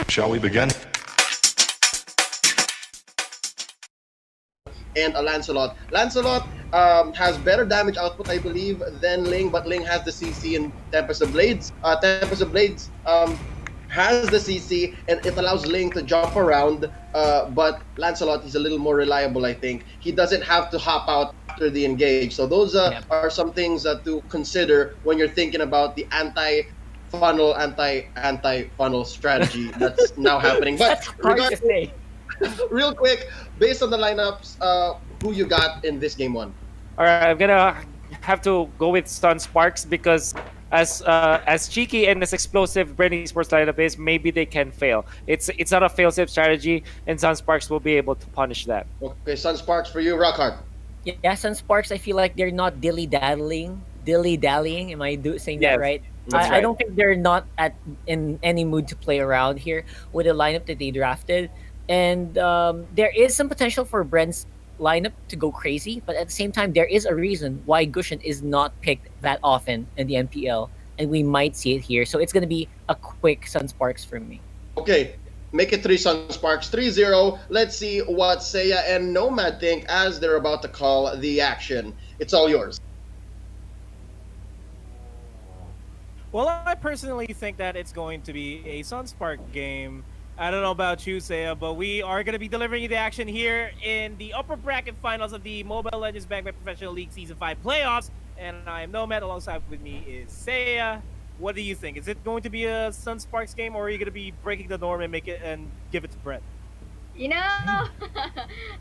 Shall we begin? And a Lancelot. Lancelot has better damage output, I believe, than Ling, but Ling has the CC in Tempest of Blades. Tempest of Blades has the CC, and it allows Ling to jump around, but Lancelot is a little more reliable, I think. He doesn't have to hop out after the engage. So those Yep. are some things to consider when you're thinking about the anti-funnel strategy that's now happening. But That's hard to regardless, say. real quick, based on the lineups, who you got in this game one? All right, I'm gonna have to go with Sunsparks because as cheeky and as explosive Bren Esports lineup is, maybe they can fail. It's not a fail-safe strategy, and Sunsparks will be able to punish that. Okay, Sunsparks for you, Rockhart. Yeah, Sunsparks, I feel like they're not dilly-dallying. Dilly-dallying, am I saying that Yes, right? that's I right. don't think they're not in any mood to play around here with the lineup that they drafted. And there is some potential for Bren's lineup to go crazy, but at the same time, there is a reason why Gushin is not picked that often in the MPL, and we might see it here. So it's going to be a quick Sunsparks for me. Okay, make it 3 Sunsparks, 3-0. Let's see what Seiya and Nomad think as they're about to call the action. It's all yours. Well, I personally think that it's going to be a Sunspark game. I don't know about you, Seiya, but we are going to be delivering you the action here in the upper bracket finals of the Mobile Legends Bang Professional League Season 5 playoffs. And I am Nomad. Alongside with me is Seiya. What do you think? Is it going to be a Sunsparks game, or are you going to be breaking the norm and make it and give it to Brent? You know,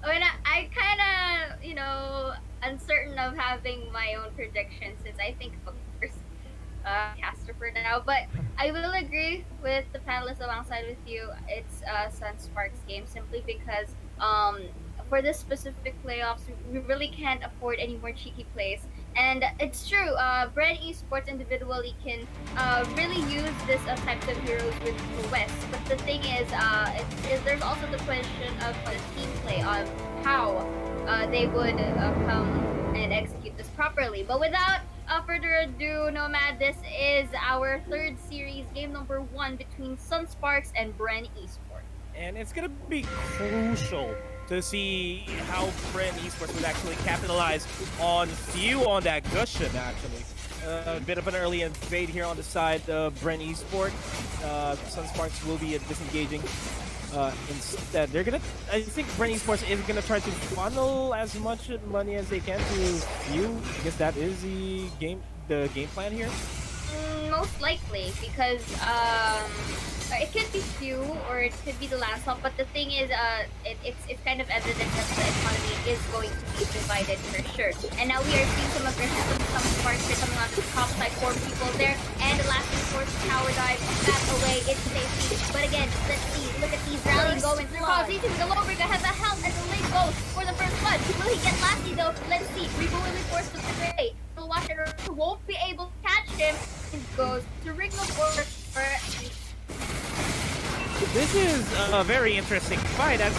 when I kind of, uncertain of having my own predictions since I think of course caster for now, but I will agree with the panelists alongside with you. It's a Sunsparks game simply because for this specific playoffs, we really can't afford any more cheeky plays. And it's true, Bren Esports individually can really use this types of heroes with the West. But the thing is, there's also the question of the team play on how they would come and execute this properly. But without further ado, Nomad, this is our third series, game number 1 between Sunsparks and Bren Esports. And it's going to be crucial to see how Bren Esports would actually capitalize on few on that Gushin, actually. A bit of an early invade here on the side of Bren Esports. Sunsparks will be disengaging. Instead, I think Bren Esports is gonna try to funnel as much money as they can to few. I guess that is the game plan here. Most likely, because it could be few or it could be the last one. But the thing is, it's kind of evident that the economy is going to be divided for sure. And now we are seeing some aggression from some sparks. They're coming on the top side, 4 people there, and the last force tower dive back away. It's safety. But again, let's see. Look at these rallies going through. Causation, the Lowbringer has a health as the lane goes for the first one. Will he get Lassie though? Let's see. Rebo will be forced to stay. The Watcher won't be able to catch him. It goes to Ringo for This is a very interesting fight. As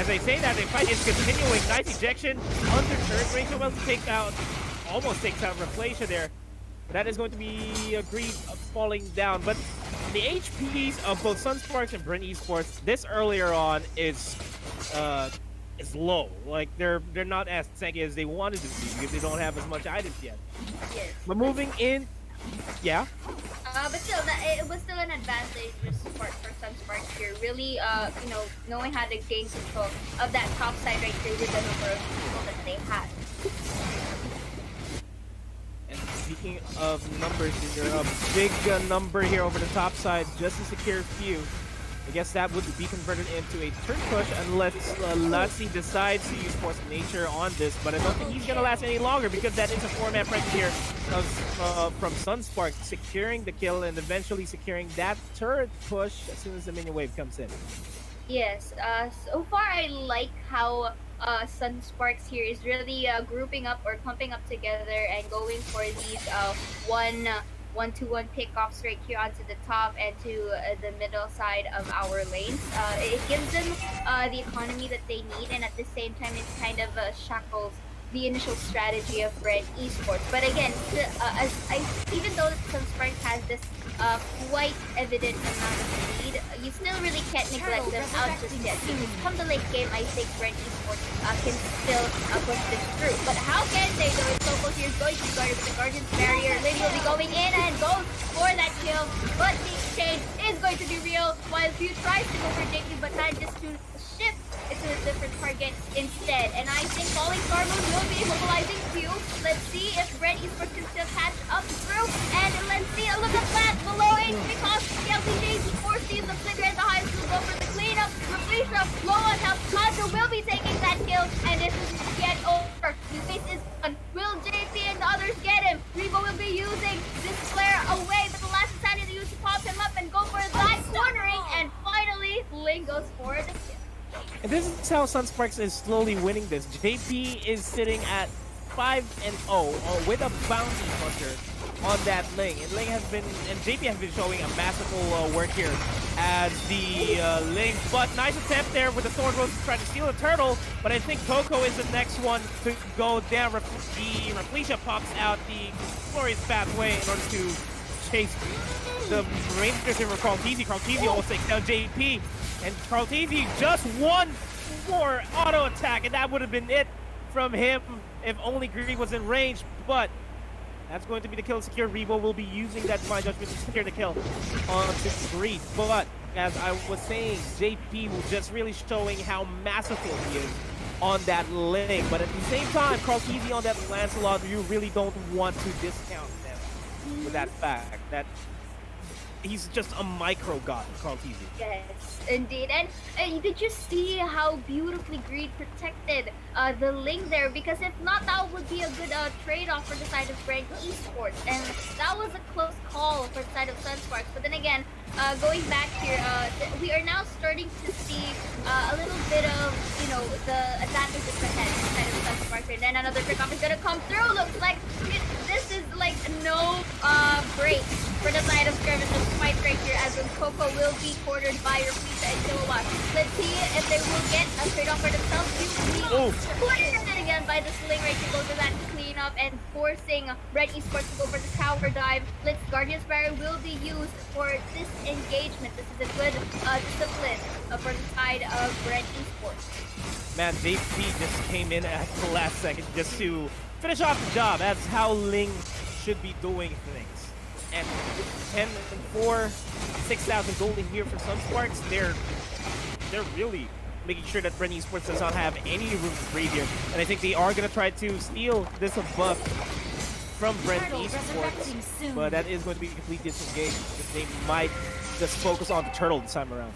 I say that, the fight is continuing. Nice ejection under turret. Rachel will almost takes out Reflation there. That is going to be agreed falling down. But the HPs of both Sunsparks and Bren Esports this earlier on is low. Like they're not as tanky as they wanted to be because they don't have as much items yet. yes. But moving in, yeah. But still, it was still an advantage for Sunsparks here. Really, knowing how to gain control of that top side right there with the number of people that they had. And speaking of numbers, there's a big number here over the top side just to secure few. I guess that would be converted into a turn push unless Lassie decides to use Force of Nature on this, but I don't think he's going to last any longer because that is a 4-man pressure here from Sunspark, securing the kill and eventually securing that turret push as soon as the minion wave comes in. Yes, so far I like how Sunsparks here is really grouping up or clumping up together and going for these 1-2-1 pickoffs right here onto the top and to the middle side of our lanes. It gives them the economy that they need, and at the same time it kind of shackles the initial strategy of Bren Esports. But again, even though Sunsparks has this quite evident amount of lead, you you still really can't neglect them out just yet. Because come the late game, I think Bren Esports can still push this through. But how can they though? If Coco here is going to be guarded with the Guardian's Barrier, Lady will be going in and goes for that kill. But the exchange is going to be real while View tries to go for JP, but manages to shift it to a different target instead. And I think Falling Star Moon will be immobilizing View. Let's see if Bren Esports can still catch up through. And let's see, look at that below it because the LPJ foresees the flicker at the highest will go for the cleanup. Reflecia, low on health. Macho will be taking that kill, and this is yet over. The face is done. Will JP and the others get him? Revo will be using this flare away, but the last insanity used to pop him up and go for that cornering, and finally, Ling goes for the kill. And this is how Sunsparks is slowly winning this. JP is sitting at 5-0 with a bounty hunter on that Ling. And JP has been showing a masterful work here as the Ling. But nice attempt there with the Thorn Rose to try to steal a turtle. But I think Coco is the next one to go down. The Reflecia pops out the glorious pathway in order to chase the Rangers here for Carlteasy. Carlteasy almost takes down JP. And Carlteasy just one more auto attack, and that would have been it from him if only Greed was in range. But that's going to be the kill secure. Revo will be using that Divine Judgment to secure the kill on Greed. But as I was saying, JP was just really showing how masterful he is on that Ling. But at the same time, Carlteasy on that Lancelot, you really don't want to discount them with that fact that he's just a micro god, Carlteasy. Yes, indeed. And did you see how beautifully Greed protected the Ling there? Because if not, that would be a good trade-off for the side of Bren Esports. And that was a close call for the side of Sunsparks. But then again, going back here, we are now starting to see a little bit of, the advantages ahead for the side of Sunsparks. And then another pick-off is going to come through. Looks like this is like no break for the side of Skirmish. Fight right here as Coco will be cornered by Reflecia and Kilowatt. Let's see if they will get a trade-off for themselves. You will be cornered again by the Sling right to go to that cleanup and forcing Red Esports to go for the tower dive. Let's Guardian's Barrier will be used for this engagement. This is a good discipline for the side of Red Esports. Man, JP just came in at the last second just to finish off the job. That's how Ling should be doing things. And 10-4, 6,000 gold in here for Sunsparks. They're really making sure that Bren Esports does not have any room to breathe here. And I think they are going to try to steal this buff from Bren Esports. But that is going to be a complete disengage. They might just focus on the turtle this time around.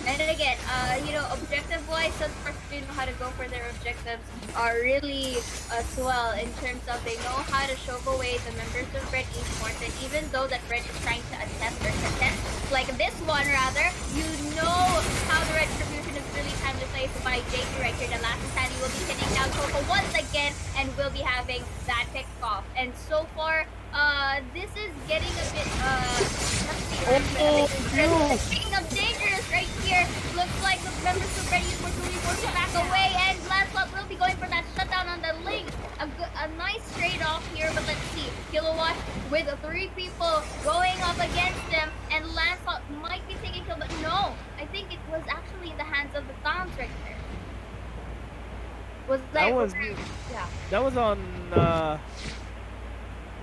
And then again, objective-wise, Sunsparks do know how to go for their objectives are really swell in terms of they know how to shove away the members of Red Esports. And even though that Red is trying to attempt or contest, like this one rather, you know how the retribution is really timely placed by JP right here. The last insanity will be hitting down Coco once again and will be having that pick off. And so far, this is getting a bit, speaking of dangerous right here, looks like the members of Red Esports will be forced to back away, and Lancelot will be going for that shutdown on the Ling. A nice trade-off here, but let's see. Kilowatt with 3 people going up against him, and Lancelot might be taking kill, but no, I think it was actually in the hands of the Thons right there.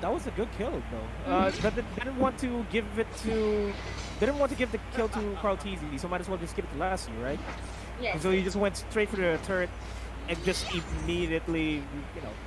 That was a good kill though. But they didn't want to give it to. They didn't want to give the kill to Carlteasy, so might as well just give it to Lassie, right? Yes. So he just went straight for the turret and just immediately,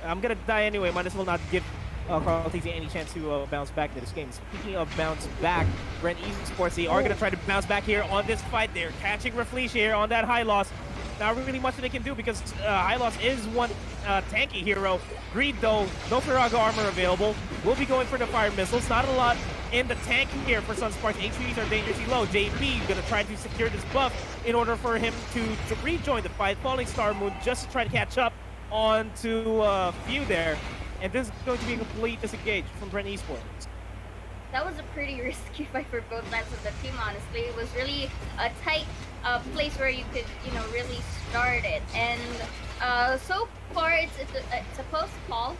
I'm gonna die anyway. Might as well not give Carlteasy any chance to bounce back to this game. Speaking of bounce back, Bren Esports, they are gonna try to bounce back here on this fight. They're catching Reflecia here on that high loss. Not really much that they can do because Hylos is one tanky hero. Greed, though, no Firaga armor available. Will be going for the fire missiles. Not a lot in the tank here for Sunsparks. HPs are dangerously low. JP gonna try to secure this buff in order for him to rejoin the fight. Falling Star Moon just to try to catch up onto Few there. And this is going to be a complete disengage from Bren Esports. That was a pretty risky fight for both sides of the team, honestly. It was really a tight place where you could, really start it. And so far, it's a close call,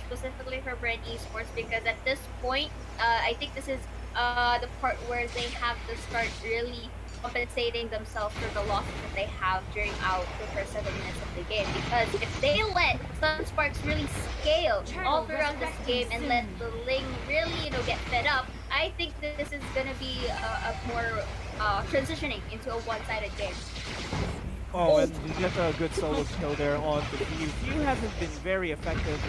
specifically for Bren Esports, because at this point, I think this is the part where they have to start really compensating themselves for the losses that they have during out the first 7 minutes of the game. Because if they let Sunsparks really scale all throughout this game and let the Ling really, get fed up, I think this is gonna be a more transitioning into a one-sided game. Oh, and just a good solo kill there on the Few. Few hasn't been very effective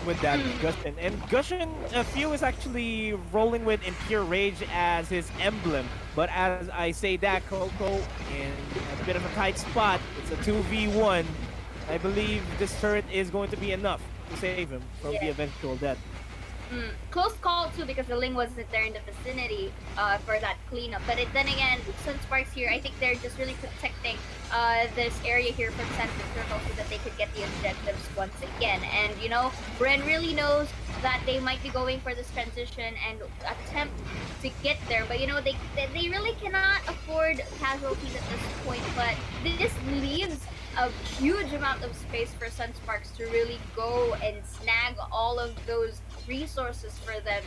with that Gushin. And Gushin, Few is actually rolling with Impure Rage as his emblem. But as I say that, Coco, in a bit of a tight spot, it's a 2v1. I believe this turret is going to be enough to save him from the eventual death. Close call too because the Ling wasn't there in the vicinity for that cleanup. But then again, Sunsparks here, I think they're just really protecting this area here from Central Circle so that they could get the objectives once again. And Bren really knows that they might be going for this transition and attempt to get there. But they really cannot afford casualties at this point. But this leaves a huge amount of space for Sunsparks to really go and snag all of those resources for them.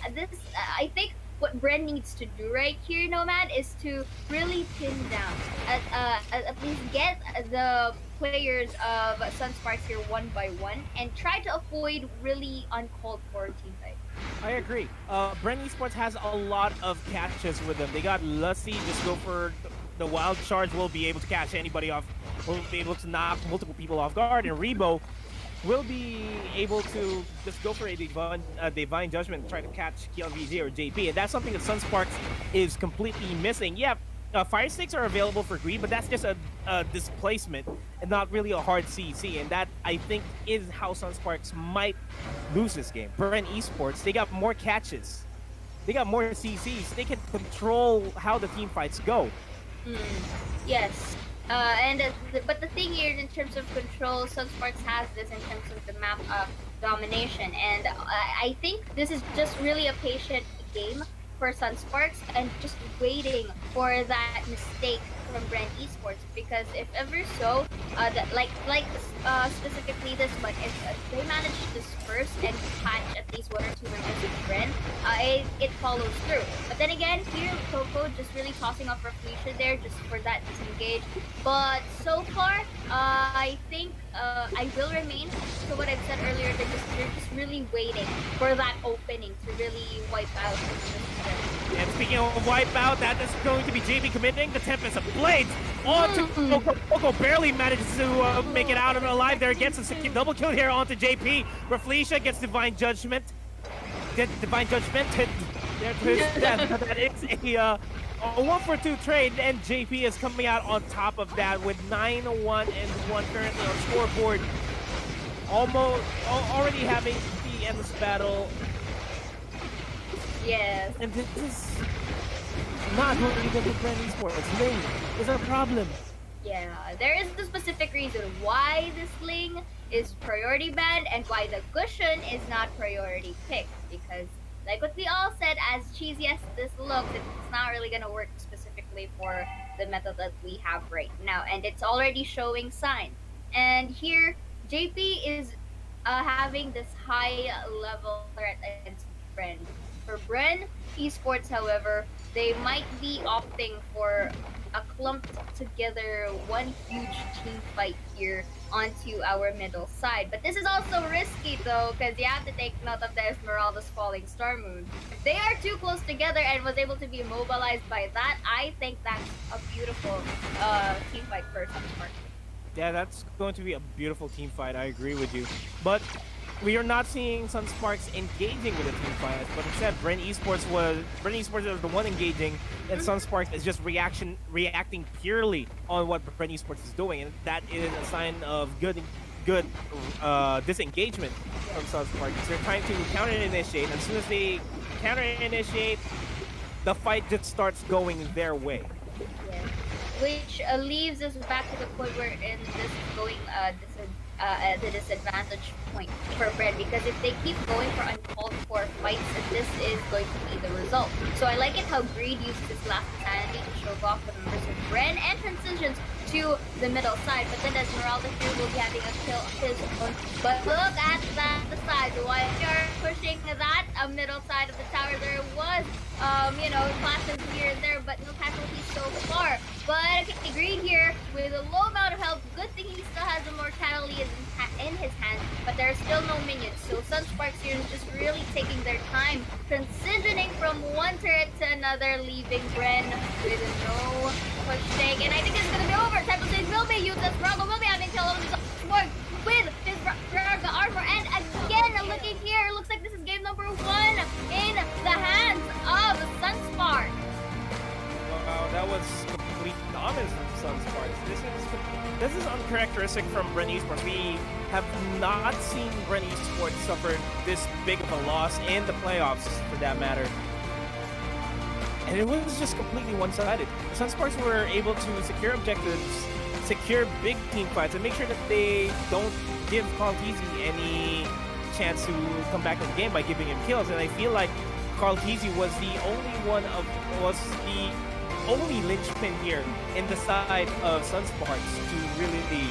And this, I think, what Bren needs to do right here, Nomad, is to really pin down, at least get the players of Sunsparks here one by one, and try to avoid really uncalled for team fight. I agree. Bren Esports has a lot of catches with them. They got Lusty, just go for the wild charge, will be able to catch anybody off, will be able to knock multiple people off guard, and Rebo will be able to just go for a divine judgment and try to catch Kion VZ or JP, and that's something that Sunsparks is completely missing. Yeah, fire sticks are available for Greed, but that's just a displacement and not really a hard CC, and that I think is how Sunsparks might lose this game. Bren Esports, they got more catches, they got more CCs, they can control how the team fights go. Yes. But the thing here, in terms of control, Sunsparks has this in terms of the map domination, and I think this is just really a patient game for Sunsparks and just waiting for that mistake from Bren Esports, because if ever so, specifically this one, if they manage to disperse and catch at least one or two members of Bren, it follows through. But then again, here Coco just really tossing off Reflection there just for that disengage. But so far, I think I will remain to what I've said earlier. They're just really waiting for that opening to really wipe out. And speaking of wipeout, that is going to be JP committing the Tempest of Blades onto Coco. Coco barely manages to make it out of it alive there. Gets a double kill here onto JP. Reflecia gets Divine Judgment. There to his death. That is a 1-for-2 trade, and JP is coming out on top of that with 9-1 and 1 currently on scoreboard. Already having the endless battle. Yes. And this is not what we did with Bren Esports. Ling is a problem. Yeah, there is a specific reason why this Ling is priority banned and why the Gushin is not priority picked. Because, like what we all said, as cheesy as this looks, it's not really gonna work specifically for the meta that we have right now, and it's already showing signs. And here, JP is having this high level threat against Bren. For Bren Esports, however, they might be opting for a clumped together one huge team fight here onto our middle side. But this is also risky though, because you have to take note of the Esmeralda's Falling Star Moon. If they are too close together and was able to be immobilized by that, I think that's a beautiful team fight for Sunsparks. Yeah, that's going to be a beautiful team fight. I agree with you. But we are not seeing Sunsparks engaging with the team fight, but instead Bren Esports was the one engaging, and Sunsparks is just reacting purely on what Bren Esports is doing, and that is a sign of good disengagement from Sunsparks. They're trying to counter-initiate. As soon as they counter-initiate, the fight just starts going their way. Yeah. Which leaves us back to the point where this is going the disadvantage point for Bren, because if they keep going for uncalled for fights, this is going to be the result. So I like it how Greed used his last sanity to show off the members of Bren and transitions to the middle side. But then Esmeralda here will be having a kill of his own. But look at that, the side. While you're pushing that middle side of the tower, there was, clashes here and there, but no casualties so far. But okay, Greed here with a low amount of health. Good thing he still has immortality in his hand, but there are still no minions. So Sunsparks here is just really taking their time, transitioning from one turret to another, leaving Bren with no pushing. And I think it's gonna be over. Temple Stage will be used. Esmeralda will be having kill on his sword with his Raga armor. And again, looking here, looks like this is game number 1 in the hands of Sunsparks. Wow, that was complete dominance from Sunsparks. This is uncharacteristic from Bren Esports. We have not seen Bren Esports suffer this big of a loss in the playoffs, for that matter. And it was just completely one-sided. Sunsparks were able to secure objectives, secure big team fights, and make sure that they don't give Calteezy any chance to come back in the game by giving him kills. And I feel like Calteezy was the only linchpin here in the side of Sunsparks to really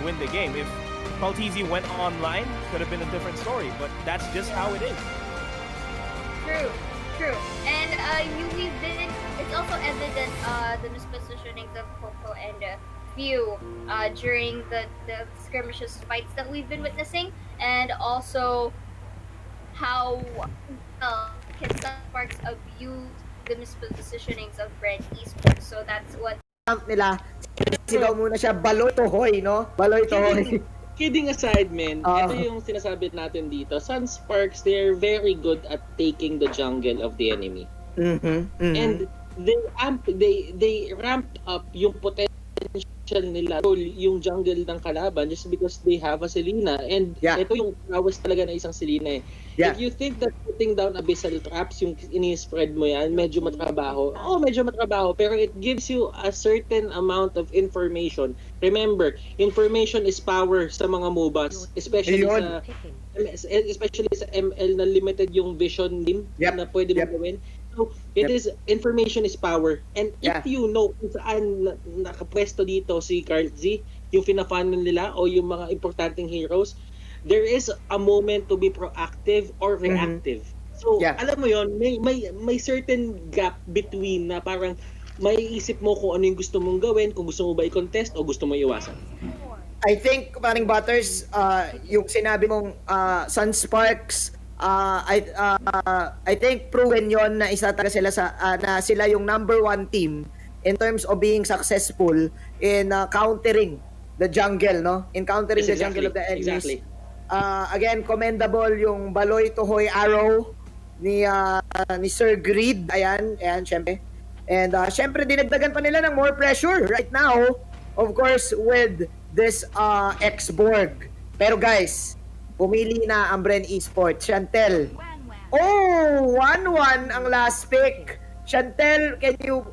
win the game. If Calteezy went online, could have been a different story, but that's just how it is. True. And it's also evident the mispositionings of Coco and Few during the skirmishes fights that we've been witnessing, and also how can Sunsparks abuse the mispositionings of Bren Esports. So that's what nila. Sigaw muna siya, Baloy Tohoy, no? Baloy Tohoy. Kidding aside, man, ito yung sinasabi natin dito. Sunsparks, they're very good at taking the jungle of the enemy. And they ramped up yung potential nila, yung jungle ng kalaban, just because they have a Selena. And ito yung prowess talaga na isang Selena eh. If you think that putting down abyssal traps, yung ini-spread mo yan, medyo matrabaho. Medyo matrabaho, pero it gives you a certain amount of information. Remember, information is power sa mga MOBAs, especially sa ML na limited yung vision lim na pwede mo gawin. So, information is power. And if you know kung saan nakapwesto dito si Carl Z, yung fina-funnel nila o yung mga importanteng heroes, there is a moment to be proactive or reactive. So, alam mo yon, may certain gap between na parang may isip mo kung ano yung gusto mong gawin, kung gusto mo ba i-contest o gusto mo iwasan. I think, Paring Butters, yung sinabi mong Sunsparks, I think proven yon na isa talaga sila na sila yung number 1 team in terms of being successful in countering the jungle, no? In countering the jungle of the enemies. Again, commendable yung Baloy Tohoy arrow ni Sir Greed. Ayan, syempre. And syempre dinagdagan pa nila ng more pressure right now, of course, with this X-Borg. Pero guys, pumili na ang Bren Esports. Chantel. 1-1 ang last pick. Chantel, can you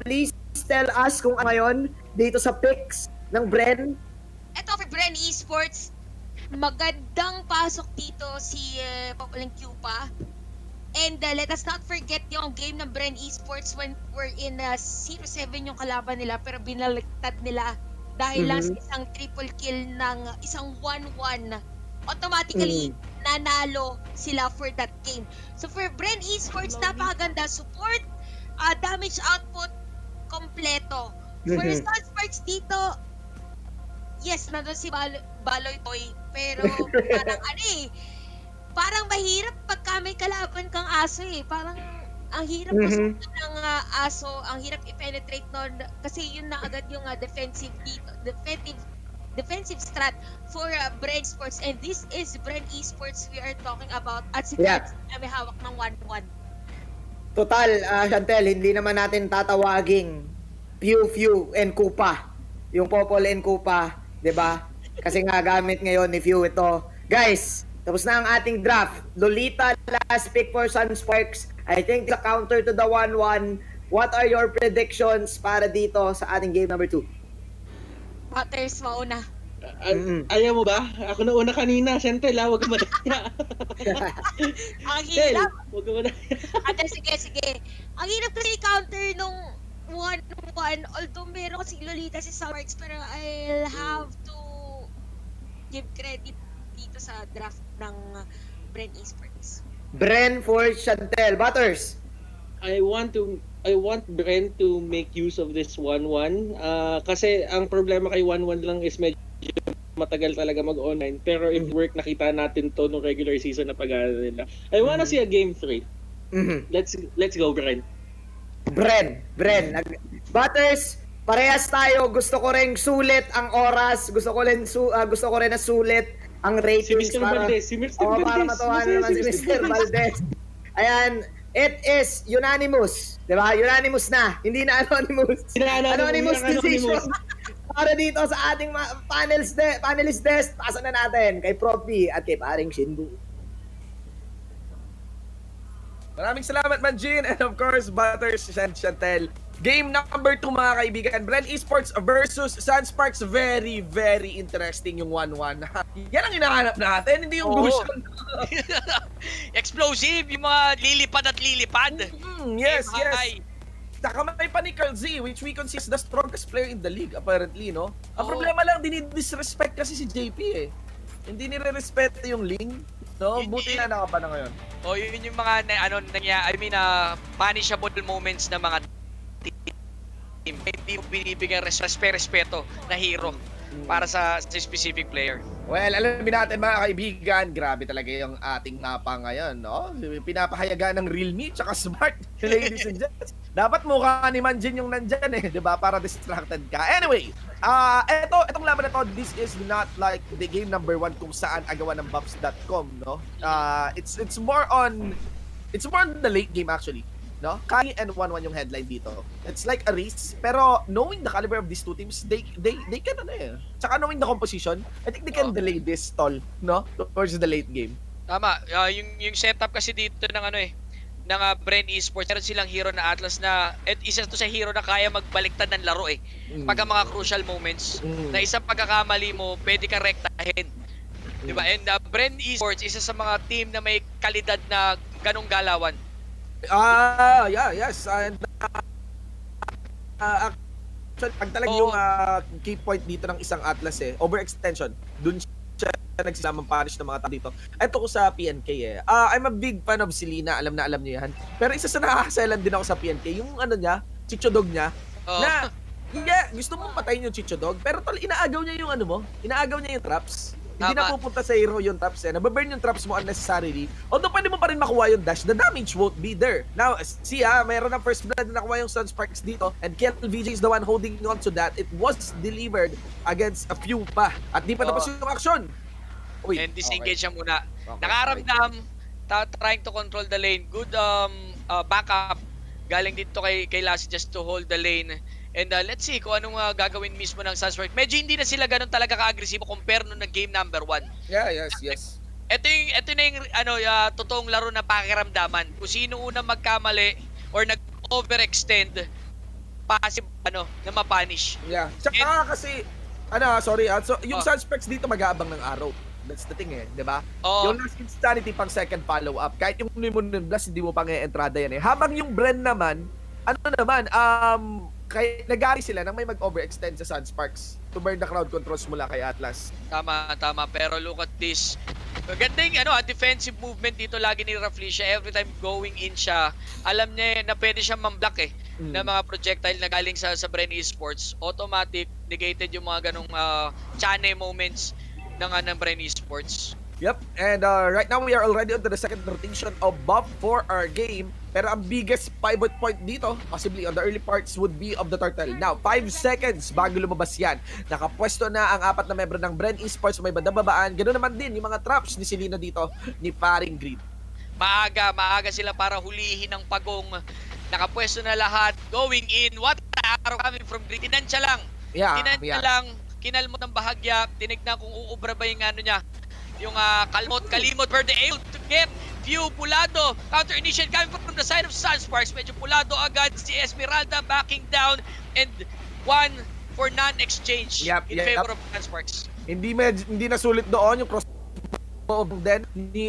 please tell us kung ano ngayon dito sa picks ng Bren? Ito for Bren Esports, magandang pasok dito si Popoling Cupa. And let us not forget yung game ng Bren Esports when we're in 0-7 yung kalaban nila, pero binaliktad nila dahil lang sa isang triple kill ng isang 1-1. Automatically, nanalo sila for that game. So for Bren Esports, napakaganda. Support, damage output, kompleto. For Sunsparks dito, yes, nandun si Baloy Toy, pero parang parang mahirap pagka may kalaban kang aso eh. Parang ang hirap pusunod ng aso, ang hirap i-penetrate nun kasi yun na agad yung defensive strat for Bren Esports, and this is Bren Esports we are talking about, at si Cards na may hawak ng 1-1. Total, Chantel, hindi naman natin tatawaging Few and Kupa, yung Popol and Kupa, 'di ba? Kasi nga gamit ngayon ni Few ito. Guys, tapos na ang ating draft. Lolita last pick for Sunsparks. I think the counter to the 1-1. What are your predictions para dito sa ating game number 2? Butters, mauna. Ayaw mo ba? Ako na una kanina. Sentel, huwag ka madaya. Ang Tel, hirap. huwag ka madaya. Ate, sige. Ang hirap kasi i-counter nung 1-1. Although meron kasi Lolita si Sunsparks, pero I'll have to give credit dito sa draft ng Bren Esports. Bren for Chantel. Butters. I want Bren to make use of this 1-1. Kasi ang problema kay 1-1 lang is medyo matagal talaga mag-online. Pero if work, nakita natin to no regular season na pag-aaral nila. I wanna see a game 3. Let's go, Bren. Bren. Butters, parehas tayo. Gusto ko ring sulit ang oras. Gusto ko rin na sulit ang ratings Si Mr. Valdez. para matawa naman si Mr. Valdez. Ayan, it is unanimous. Diba? Unanimous na. Hindi na anonymous. Anonymous decision. Para dito sa ating panelist desk, pasa na natin kay Prof. P at kay paring Shinbu. Maraming salamat, Manjin, and of course, Butters and Chantel. Game number 2, mga kaibigan. Bren Esports versus Sunsparks. Very, very interesting yung 1-1. Yan ang hinahanap natin, hindi yung Gusion. Explosive, yung mga lilipad. Yes. High. Saka may pa ni Carl Z, which we consider the strongest player in the league, apparently, no? Ang problema lang, dinidisrespect kasi si JP, eh. Hindi nire-respect yung Ling, no? Buti na nakapa na ngayon. Yun yung mga, punishable moments ng mga team. Hindi mo binibigyan respeto na hero para sa specific player. Well, alamin natin, mga kaibigan, grabe talaga yung ating napa ngayon, no? Pinapahayagan ng real me tsaka smart, ladies and gents. Dapat mukha ni Manjin yung nandyan, eh, di ba? Para distracted ka. Anyway, etong laban na to, this is not like the game number 1 kung saan agawan ng Bubs.com, no? It's more on the late game, actually. No? Kali and 1-1 yung headline dito. It's like a race, pero knowing the caliber of these two teams, they can Tsaka knowing the composition, I think they can delay this stall, no? Towards the late game. Tama, yung setup kasi dito ng Bren Esports, meron silang hero na Atlas na isa to sa hero na kaya magbaliktad ng laro pagka mga crucial moments na isang pagkakamali mo pwede kang rektahin, diba? And Bren Esports isa sa mga team na may kalidad na ganong galawan. Yes. And actually, ang talagang yung key point dito ng isang Atlas, overextension. Dun siya nagsisamang punish ng mga tao dito. Ito ko sa PNK, I'm a big fan of Selena, alam niyo yan. Pero isa sa nakakaselan din ako sa PNK, yung Chichodog niya, na gusto mong patayin yung Chichodog, pero inaagaw niya yung inaagaw niya yung traps. Hindi na pupunta sa hero yung traps, nababurn yung traps mo unnecessarily. Although pwede mo pa rin makuha yung dash, the damage won't be there. Now, see mayroon ng first blood na nakuha yung Sunsparks dito, and KLVJ is the one holding on to that. It was delivered against a few pa. At di pa tapos yung action. And disengage siya muna. Nakaramdam, trying to control the lane. Good backup galing dito kay Lassie just to hold the lane. And let's see kung anong gagawin mismo ng Sunsparks. Medyo hindi na sila ganun talaga ka-agresibo compare nung nag-game number 1. Yes. Ito na yung totoong laro na pakiramdaman. Kung sino una magkamali or nag-overextend, passive na mapunish. Yeah. Tsaka kasi, so yung Sunsparks dito mag-aabang ng araw. That's the thing, di ba? Yung last insanity pang second follow-up, kahit yung Limon Blast, hindi mo pang entrada yan, Habang yung Bren naman, kaya nag-aari sila nang may mag-overextend sa Sunsparks to burn the crowd controls mula kay Atlas. Tama. Pero look at this. Magandang defensive movement dito lagi ni Raflesia. Every time going in siya, alam niya na pwede siyang mamblock na mga projectile na galing sa Bren Esports. Automatic, negated yung mga ganong chane moments ng Bren Esports. Yep, and right now we are already on to the second rotation of buff for our game. Pero ang biggest pivot point dito, possibly on the early parts, would be of the turtle. Now, 5 seconds bago lumabas yan. Nakapwesto na ang 4 na membro ng Bren Esports, may badababaan. Ganoon naman din yung mga traps ni Selena dito, ni paring Green. Maaga sila para hulihin ng pagong. Nakapwesto na lahat, going in. What arrow coming from Green? Tinansya lang. Lang, kinalmot ng bahagya, tinignan kung uubra ba yung niya. Yung kalimot, were they able to get few pulado, counter initiate coming from the side of Sunsparks. Medyo pulado agad si Esmeralda backing down, and one for non-exchange in favor of Sunsparks. Hindi na sulit doon yung cross then ni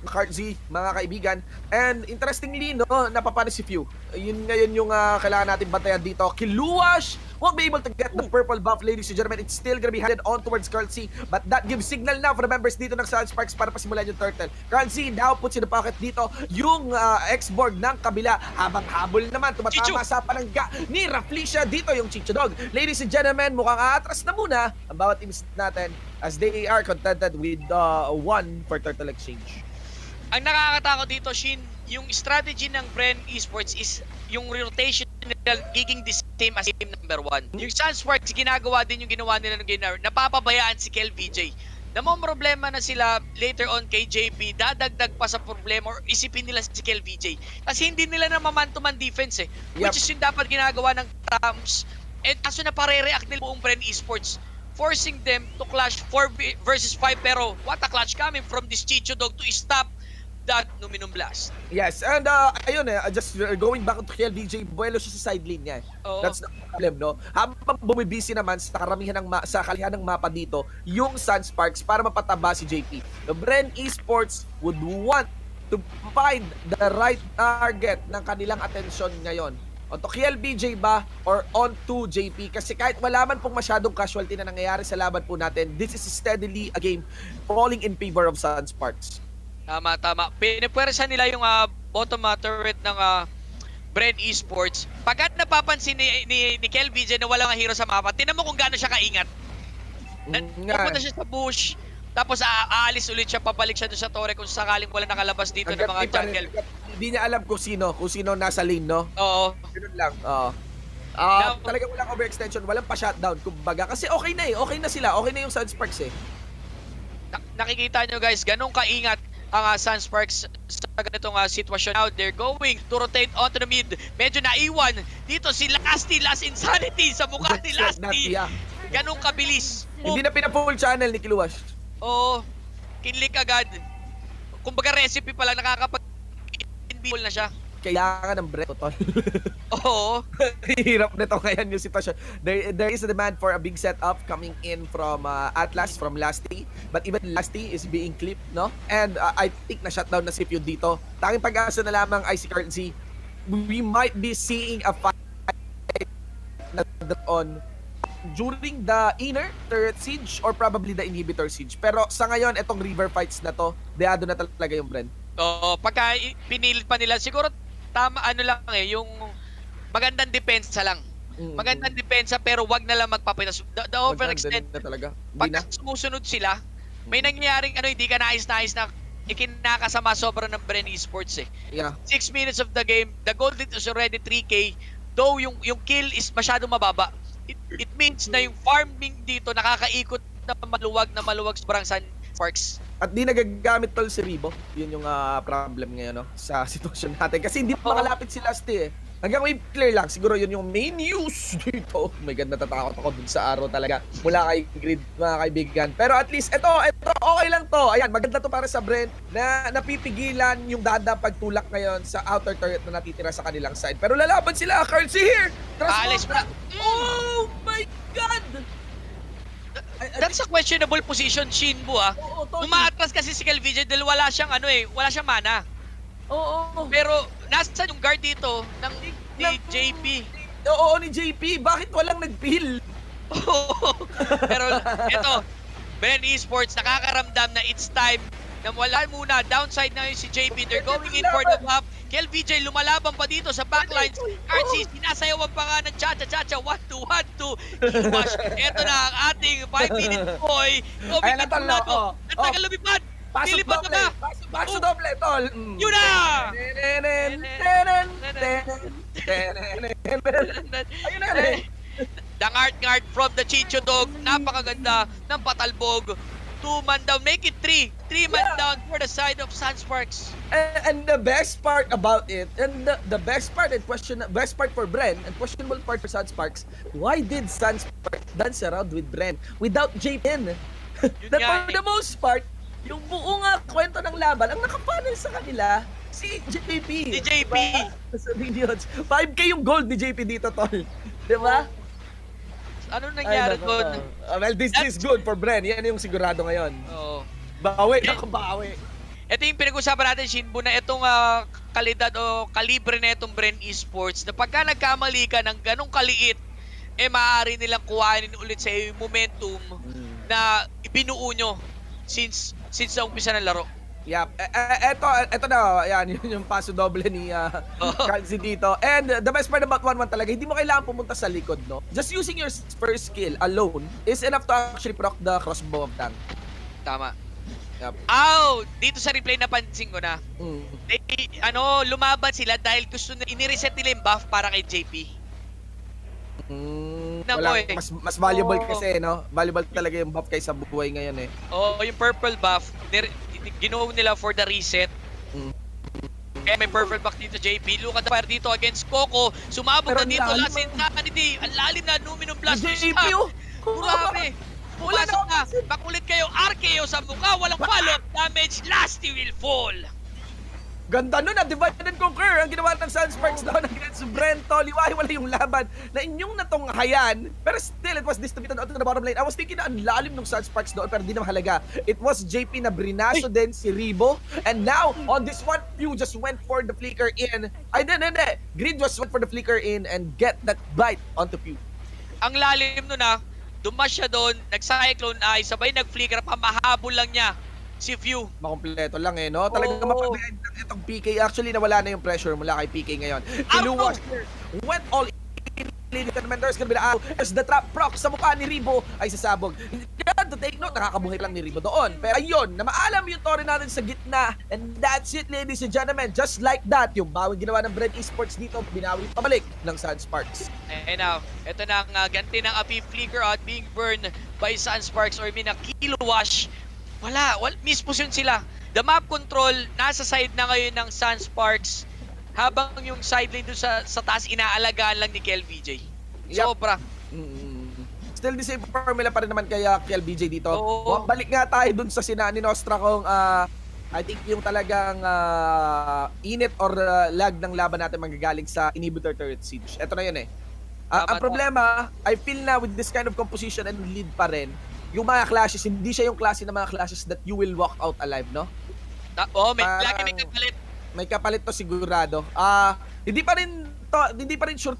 Kartzy, mga kaibigan. And interestingly, no, napapano si Few. Yun ngayon yung kailangan natin bantayan dito. Kiluwash won't be able to get the purple buff, ladies and gentlemen. It's still gonna be handed on towards Kartzy, but that gives signal now for the members dito ng Sunsparks para pasimulan yung turtle. Kartzy now puts in the pocket dito yung X-board ng kabila, habang habol naman tumatama sa palangga ni Raflesia dito yung Chicho Dog. Ladies and gentlemen, mukhang aatras na muna ang bawat teams natin as they are contented with one for turtle exchange. Ang nakakatakot dito, Shin, yung strategy ng Bren Esports is yung rotation nila giging the same as team number 1. Yung Sunsparks, ginagawa din yung ginawa nila ng game, napapabayaan si Kel VJ. Namang problema na sila later on kay JP, dadagdag pa sa problema or isipin nila si Kel VJ. Kasi hindi nila na man-to-man defense which is yung dapat ginagawa ng Rams. And kaso na pare-react nila buong Bren Esports, forcing them to clash 4 versus 5, pero what a clutch coming from this Chicho Dog to stop that Numinum Blast. Yes, and ayun just going back to KLVJ, buwelo siya sa side lane niya. That's the problem, no? Habang bumibisi naman sa karamihan sa kalihan ng mapa dito, yung Sunsparks para mapataba si JP. The Bren Esports would want to find the right target ng kanilang atensyon ngayon. Onto KLBJ ba or onto JP? Kasi kahit wala man pong masyadong casualty na nangyayari sa laban po natin, this is steadily a game falling in favor of Sunsparks. Tama. Pinipwersa nila yung bottom turret ng Bren Esports. Pagkat napapansin ni Kel VJ na walang hero sa mapa, tinan mo kung gaano siya kaingat. Pupunta siya sa bush, tapos aalis ulit siya, pabalik siya doon sa torre kung sakaling wala nakalabas dito ng mga jungle. Hindi niya alam kung sino nasa lane, no? Oo. Ganun lang. Talagang walang overextension, walang pa-shutdown, kumbaga. Kasi okay na okay na sila, okay na yung Sunsparks Nakikita nyo guys, ganun kaingat ang Sunsparks sa ganitong sitwasyon. Now they're going to rotate onto the mid. Medyo naiwan dito si Lasty, Last Insanity sa mukha ni Lasty. Ganun kabilis. Hindi na pina-full channel ni Kiluwash. Oo, kinlik agad. Kumbaga recipe pa lang, nakakapag-invisible na siya. Kailangan ng Bren, totoo. Oo. Hirap nito ngayon yung sitwasyon. There is a demand for a big setup coming in from Atlas, from Lasty. But even Lasty is being clipped, no? And I think na-shutdown na si Few dito. Tanging pag-asa na lamang ay si Kartzy. We might be seeing a fight on during the inner turret siege or probably the inhibitor siege. Pero sa ngayon, itong river fights na to, deado na talaga yung Bren. Oo, pagka pinilit pa nila, siguro tama lang yung magandang depensa lang. Magandang depensa pero wag na lang magpapitas. The overextend na talaga. Pag sumusunod sila, may nangyayaring hindi ka nais-nais na ikinakasama sobra ng Bren Esports Yeah. 6 minutes of the game, the gold is already 3K, though yung kill is masyadong mababa. It means na yung farming dito nakakaikot na maluwag sobrang Sunsparks. At di nagagamit tol si Ribo. Yun yung problem ngayon, no? Sa sitwasyon natin. Kasi hindi makalapit si Lasty Hanggang wave clear lang. Siguro yun yung main news dito. Oh my God, natatakot ako dun sa araw talaga. Mula kay Grid, mga kaibigan. Pero at least, ito, okay lang to. Ayan, maganda to para sa Bren na napipigilan yung dada pagtulak ngayon sa outer turret na natitira sa kanilang side. Pero lalaban sila. Kartzy here! Alis mo na. Oh my God! That's a questionable position, Shinbu Umaatras kasi si Kelvin dahil wala siyang wala siyang mana. Oo. Pero nasa yung guard dito ni JP. Oo, ni JP. Bakit walang nag-peel? Pero ito, Bren Esports nakakaramdam na it's time na wala muna. Downside na yun si JP. They're going in for the buff. Kel VJ lumalaban pa dito sa backlines. Kartzy, sinasayawan pa nga ng cha-cha-cha-cha. 1-2, 1-2. Iwash. Ito na ang ating 5-minute boy. Ayan na tol, Natagal lumipad. Pasok Nilipad doble. na ba? Pasok doble, tol. Yun na! Ayun na. The guard from the Chicho Dog. Napakaganda ng patalbog. 2-man down. Make it 3. 3-man down for the side of Sunsparks. And the best part about it, and the best part for Bren, and questionable part for Sunsparks, why did Sunsparks dance around with Bren without JP? That for the most part, yung buong kwento ng laban, ang nakapanel sa kanila, si JP. Si JP. Sa videos. 5K yung gold ni JP dito, tol. Diba? Ano nangyari doon? Well, this is good for Bren. Yan yung sigurado ngayon. Oo. Bawi, nakabawi. Ito yung pinag-usapan natin, Shinbu, na itong kalidad o kalibre na itong Bren Esports na pagka nagkamali ka ng ganong kaliit, maaari nilang kuhanin ulit sa yung momentum na ibinuo nyo since sa umpisa ng laro. Yep. Eto na, yan, yun yung paso doble ni Kalsi dito. And the best part about 1-1 talaga, hindi mo kailangan pumunta sa likod, no? Just using your first skill alone is enough to actually proc the crossbow of tank. Tama. Yep. Dito sa replay napansin ko na. Lumaban sila dahil gusto na inireset nila yung buff para kay JP. Mas valuable kasi, no? Valuable talaga yung buff kaysa buhay ngayon eh. Yung purple buff, ginawa nila for the reset. Kaya may purple buff dito, JP. Look at the fire dito against Coco. Sumabog na dito, last insanity. Ang lalim na, Numinum Blast. JP, Grabe. Pumasok na, makulit kayo, RKO sa mukha, walang follow-up damage, Lasty will fall. Ganda nun, divide and conquer ang ginawa ng Sunsparks doon against Bren. Liwahiwala yung laban na inyong natunghayan, pero still, it was distributed out to the bottom lane. I was thinking na ang lalim ng Sunsparks doon, pero di na mahalaga. It was JP na brinaso din si Ribo, and now, on this one, Pew just went for the flicker in. Hindi. Grid just went for the flicker in and get that bite onto Pew. Ang lalim nun dumas siya doon, nag-cyclone eye, sabay nag-flicker pa, mahabol lang niya si Few. Makompleto lang no? Talagang mapabayad lang itong PK. Actually, nawala na yung pressure mula kay PK ngayon. Iluwas went all in. There's gonna be there's the trap proc sa mukha ni Ribo ay sasabog. To take note, nakakabuhay lang ni Ribo doon. Pero ayun, na maalam yung tore natin sa gitna. And that's it, ladies and gentlemen. Just like that, yung bawing ginawa ng Bren Esports dito, binawi pabalik ng Sunsparks. And now, ito na ang ganti ng Api Flicker out being burned by Sunsparks or mina Kilo Wash. Wala, misposition sila. The map control, nasa side na ngayon ng Sunsparks. Habang yung side lane doon sa taas, inaalagaan lang ni KLBJ. Sobra. Still the same formula pa rin naman kaya KLBJ dito. Balik nga tayo dun sa sinani Nostra kung I think yung talagang init or lag ng laban natin manggagaling sa inhibitor turret siege. Ito na yun ang problema, I feel na with this kind of composition and lead pa rin, yung mga clashes, hindi siya yung klase ng mga clashes that you will walk out alive, no? Lagi may kapalit. May kapalit to sigurado. Hindi pa rin sure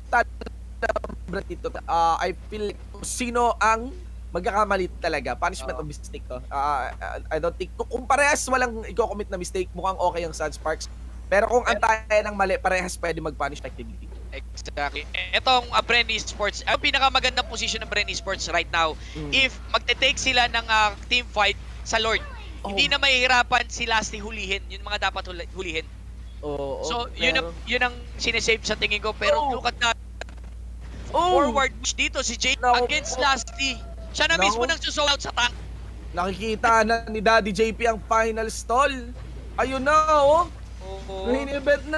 dito. I feel like sino ang magkakamali talaga. Punishment of mistake to. I don't think kung parehas walang i-commit na mistake, mukhang okay ang Sunsparks. Pero kung antayan ng mali, parehas pwede mag-punish activity. Exactly. Etong Bren Esports, ang pinakamagandang position ng Bren Esports right now, if magte-take sila ng team fight sa Lord, hindi na mahihirapan si Lasty hulihin. Yun mga dapat hulihin. So, yun ang sinesave sa tingin ko. Pero look at that. Forward push dito si Jay against Lasty. Siya na mismo nang susold out sa tank. Nakikita na ni Daddy JP ang final stall. Ayun na, Hinibet na.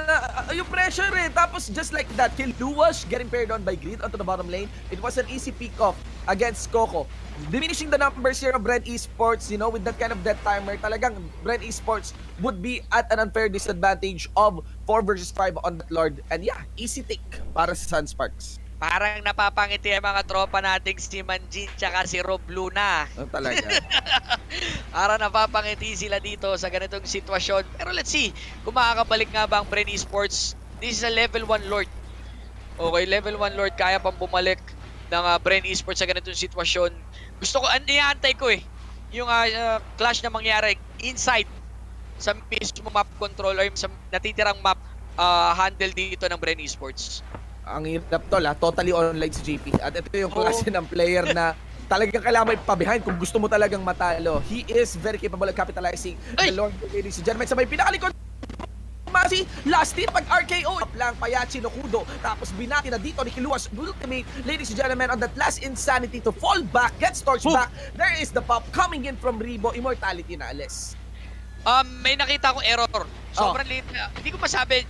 Yung pressure Tapos just like that, Kilduwash getting paired on by Grid onto the bottom lane. It was an easy pick-off against Coco. Diminishing the numbers here of Bren Esports, with that kind of death timer, talagang Bren Esports would be at an unfair disadvantage of 4 versus 5 on that Lord. And yeah, easy take para sa Sunsparks. Parang napapangiti ang mga tropa nating si Manjin tsaka si Rob Luna. Talaga. Parang napapangiti sila dito sa ganitong sitwasyon. Pero let's see, kung makakabalik nga ba ang Bren Esports. This is a level 1 Lord. Okay, level 1 Lord, kaya pang bumalik ng Bren Esports sa ganitong sitwasyon. Gusto ko, iniantay ko yung clash na mangyari inside sa mismo map control or sa natitirang map handle dito ng Bren Esports. Ang hirap totally online si JP. At ito yung klase ng player na talagang kailangan may pa-behind kung gusto mo talagang matalo. He is very capable of capitalizing the Lord, ladies and gentlemen. Sa may pinakalikod, Masi, last hit, pag-RKO, lang Payachi no Kudo. Tapos binati na dito ni Kiluas ultimate, ladies and gentlemen, on that last insanity to fall back, get torched back. There is the pop coming in from Ribo, immortality na alis. May nakita akong error. Sobrang late. Hindi ko masabi,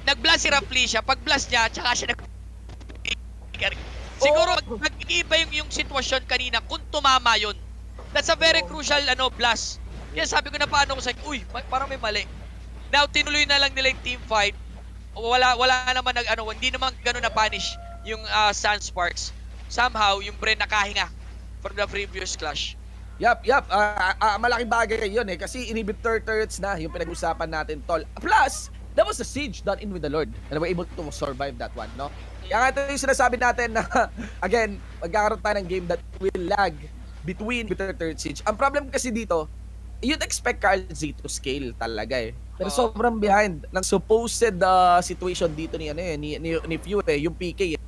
nag-blast si Rafflesia, pag-blast niya, tsaka siya siguro mag-iiba yung sitwasyon kanina kung tumama yun. That's a very crucial blast. Kaya sabi ko na paano ko parang may mali. Now, tinuloy na lang nila yung team fight. Wala naman hindi naman gano'n na punish yung Sunsparks. somehow yung Bren nakahinga from the previous clash. Yup. Malaking bagay yun eh. Kasi inhibitor turrets na yung pinag-usapan natin, tol. Plus, that was a siege done in with the Lord. And we're able to survive that one, no? Kaya nga ito yung sinasabi natin na, again, magkakaroon tayo ng game that will lag between inhibitor turret siege. Ang problem kasi dito, you'd expect Carl Z to scale talaga eh. Pero sobrang behind ng supposed situation dito ni Few yung PK eh.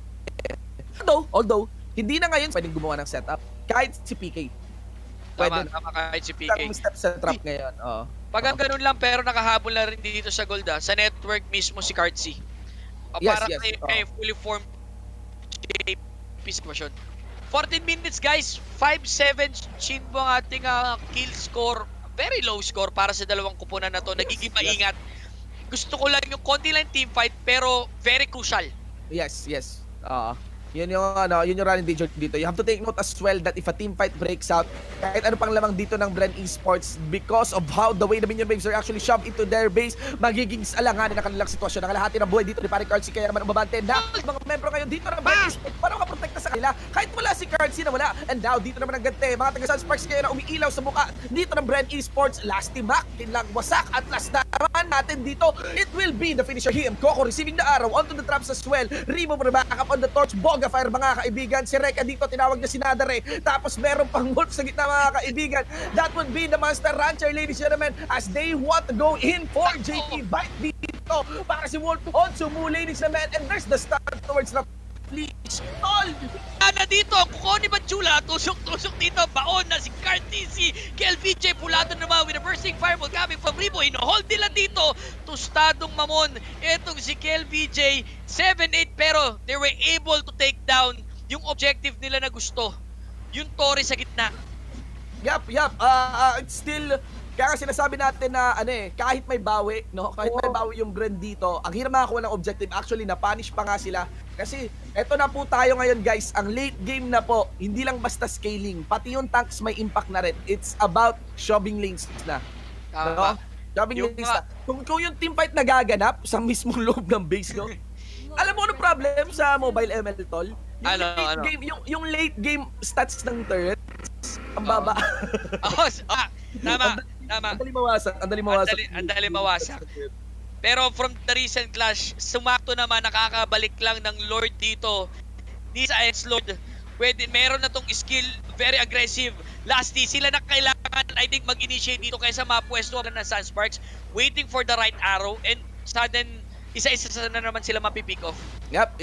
Although, hindi na ngayon pwedeng gumawa ng setup. Kahit si PK. Tama kahit si PK. Step sa trap ngayon. Pag ang ganun lang, pero nakahabol na rin dito sa gold sa network mismo si Kartzy. Para kay fully formed JP situation. 14 minutes guys, 5-7 Shinbo ang ating kill score. Very low score para sa dalawang kupunan na to. Nagiging maingat. Gusto ko lang yung konti lang team fight pero very crucial. Yes. Yun yung running danger dito. You have to take note as well that if a team fight breaks out, kahit ano pang lamang dito ng Bren Esports, because of how the way the minion waves are actually shoved into their base, magiging alanganin ang kanilang sitwasyon. Nakalahati ng buhay dito ni Pare Kartzy, kaya naman umabante na mga membro ngayon dito ng Bren Esports para makaprotekta sa kanila. Kahit wala si Kartzy na wala. And now, dito naman ang gante. Mga taga Sunsparks kaya na umiilaw sa mukha dito ng Bren Esports. Last team hack, kinlang wasak at last naman natin dito. It will be the finisher him. Coco receiving the arrow onto the traps as well. Remove the backup on the torch. Boga fire mga kaibigan. Si Reka dito tinawag na si Nadare. Tapos meron pang wolf sa gitna mga kaibigan. That would be the Monster Rancher, ladies and gentlemen, as they want to go in for JP Bite dito. Para si Wolf on sumu, ladies and gentlemen. And there's the start towards the Please, tol! Na dito, ang kuko ni Banchula, tusok-tusok dito, baon na si Kartzy, si KLVJ, pulado naman with a bursting fireball coming from Ribo, hinohold nila dito, tustadong mamon, etong si KLVJ, 7-8, pero they were able to take down yung objective nila na gusto, yung Torre sa gitna. Yup, it's still, kaya sinasabi natin na kahit may bawi, no? Kahit may bawi yung Bren dito, ang hirap makakuha ng objective. Actually, na-punish pa nga sila. Kasi eto na po tayo ngayon guys, ang late game na po, hindi lang basta scaling, pati yung tanks may impact na rin. It's about shoving lanes na. No? Shoving lanes na. Kung yung teamfight nagaganap sa mismong loob ng base, no? Alam mo ano problem sa mobile ML, tol? Yung late game stats ng turrets, ang baba. Tama. Ang dali mawasak. Pero from the recent clash, sumakto naman, nakakabalik lang ng Lord dito. Ni sa Ice Lord, meron na tong skill, very aggressive. Lastly, sila na kailangan, I think, mag-initiate dito kaysa mapwesto ng Sunsparks, waiting for the right arrow, and sudden, isa-isa na naman sila mapipick off. Yep.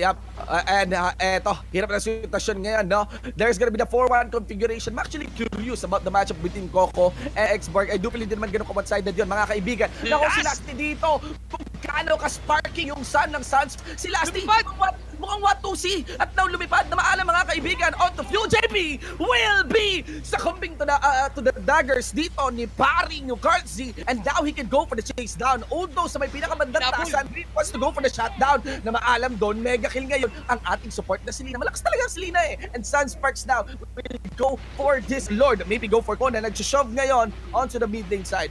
And eto, hirap na sitwasyon ngayon, no? There's gonna be the 4-1 configuration. I'm actually curious about the matchup between Coco and Xborg. I do believe din naman ganun one-sided yun, mga kaibigan. Naku, si Lasty dito, kung gaano ka-sparking yung sun ng Suns. Si Lasty, mukhang what to see. At now lumipad na maalam, mga kaibigan, on to Fuel JP will be succumbing to the daggers dito ni paring yung Kartzy. And now he can go for the chase down. Although sa may pinakamandang taasan, wants to go for the shutdown na maalam doon, mega kill ngayon ang ating support na si Lina. Malakas talaga si Lina eh. And Sunsparks now will go for this Lord. Maybe go for Kona. Nag-shove ngayon onto the mid lane side.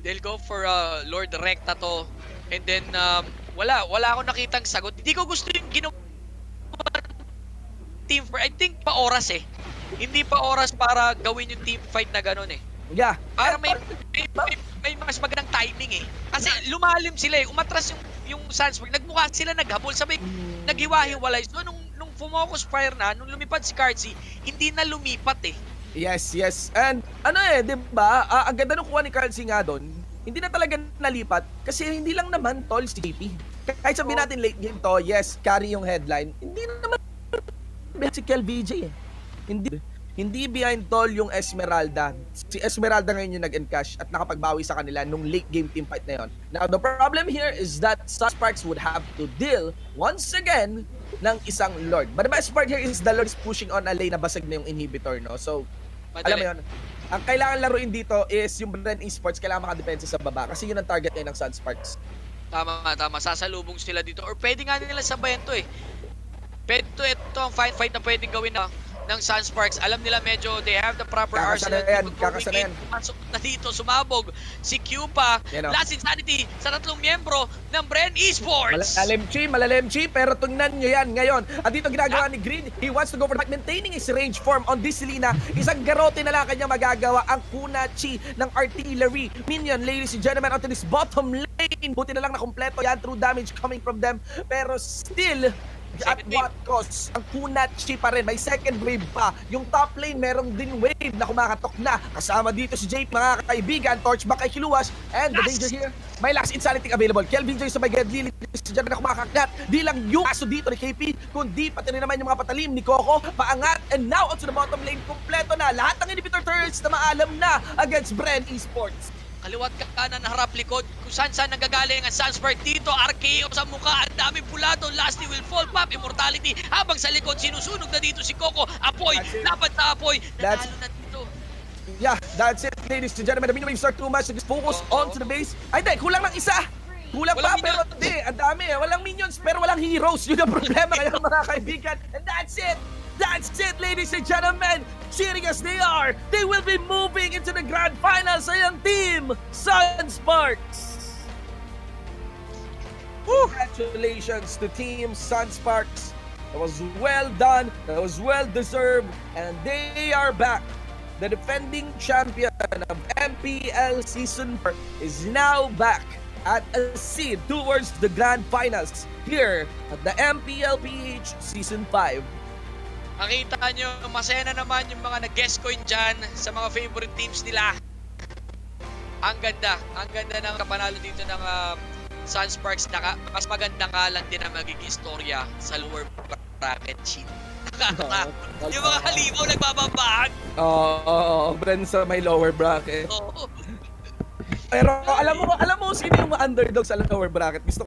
They'll go for Lord Recta to. And then, wala akong nakitang sagot. Hindi ko gusto yung ginawa team fight. I think pa oras eh. Hindi pa oras para gawin yung team fight na ganun eh. Yeah. Para may mas magandang timing eh. Kasi lumalim sila eh. Umatras yung Sunsparks. Nagmukha sila naghabol. Sabay, naghiwa-hiwalay. So, nung fumocus fire na, nung lumipad si Kartzy, hindi na lumipat eh. Yes. And diba? Ang ganda nung kuha ni Kartzy nga doon, hindi na talaga nalipat kasi hindi lang naman tol si JP. Kahit sabihin natin late game to, yes, carry yung headline. Hindi na naman si KLVJ eh. Hindi behind tol yung Esmeralda. Si Esmeralda ngayon yung nag-encash at nakapagbawi sa kanila nung late game team fight na yun. Now, the problem here is that Sunsparks would have to deal once again ng isang Lord. But the best part here is the Lord is pushing on a lane na basag na yung inhibitor, no? So, alam mo yun, ang kailangan laruin dito is yung Bren Esports kailangan makadepensa sa baba kasi yun ang target ngayon ng Sunsparks. Tama. Sasalubong sila dito. Or pwede nga nila sabayan to eh. Ito ang fight na pwedeng gawin na ng Sunsparks. Alam nila medyo they have the proper arsenal. Kakasanayan. Pumasok na dito, sumabog si Cupa. Last insanity sa tatlong miyembro ng Bren Esports. Malalim chi, pero tingnan nyo yan ngayon. At dito ginagawa ni Green, he wants to go for maintaining his range form on this Selena. Isang garote na lang kanya magagawa ang Kuna Chi ng artillery. Minion, ladies and gentlemen, onto this bottom lane. Buti na lang na kompleto yan, true damage coming from them. Pero still, at what cost? Ang Kuna Chi pa rin. May second wave pa. Yung top lane, merong din wave na kumakatok na. Kasama dito si JP, mga kaibigan. Torchback kay Kiluwas. And the danger here, may last insanity available. Kelvin Joy sa may Gedli. Si Jan na kumakaklat. Di lang yung aso dito ni KP, kundi pati rin naman yung mga patalim ni Coco. Paangat. And now, onto the bottom lane, kompleto na. Lahat ng inhibitor turrets na maalam na against Bren Esports. Kaliwat kanan, harap likod, kung saan nanggagaling ang Sunspark dito, RKO sa mukha, ang daming pulado, Lasty will fall, pop, immortality, habang sa likod, sinusunog na dito si Coco, apoy, laban sa apoy, nanalo na dito. Yeah, that's it, ladies and gentlemen. The mini-wave start too much, so just focus onto the base. Ay, di, kulang ng isa! Kulang pa, pero hindi, ang dami, walang minions, pero walang heroes, yun ang problema ngayon mga kaibigan, and that's it! That's it, ladies and gentlemen! Cheering as they are, they will be moving into the grand finals sa yung team, Sunsparks! Congratulations to Team Sunsparks. That was well done, that was well deserved, and they are back. The defending champion of MPL Season 4 is now back at a seed towards the grand finals here at the MPL PH Season 5. Makita nyo, masaya na naman yung mga nag-guest coin dyan sa mga favorite teams nila. Ang ganda ng kapanalo dito ng Sunsparks. Mas maganda ka lang din ang magiging istorya sa lower bracket sheet. Yung mga halimaw nagbababaan. Oo, Bren sa may lower bracket. Oo. Pero alam mo sino yung underdog sa lower bracket? Gusto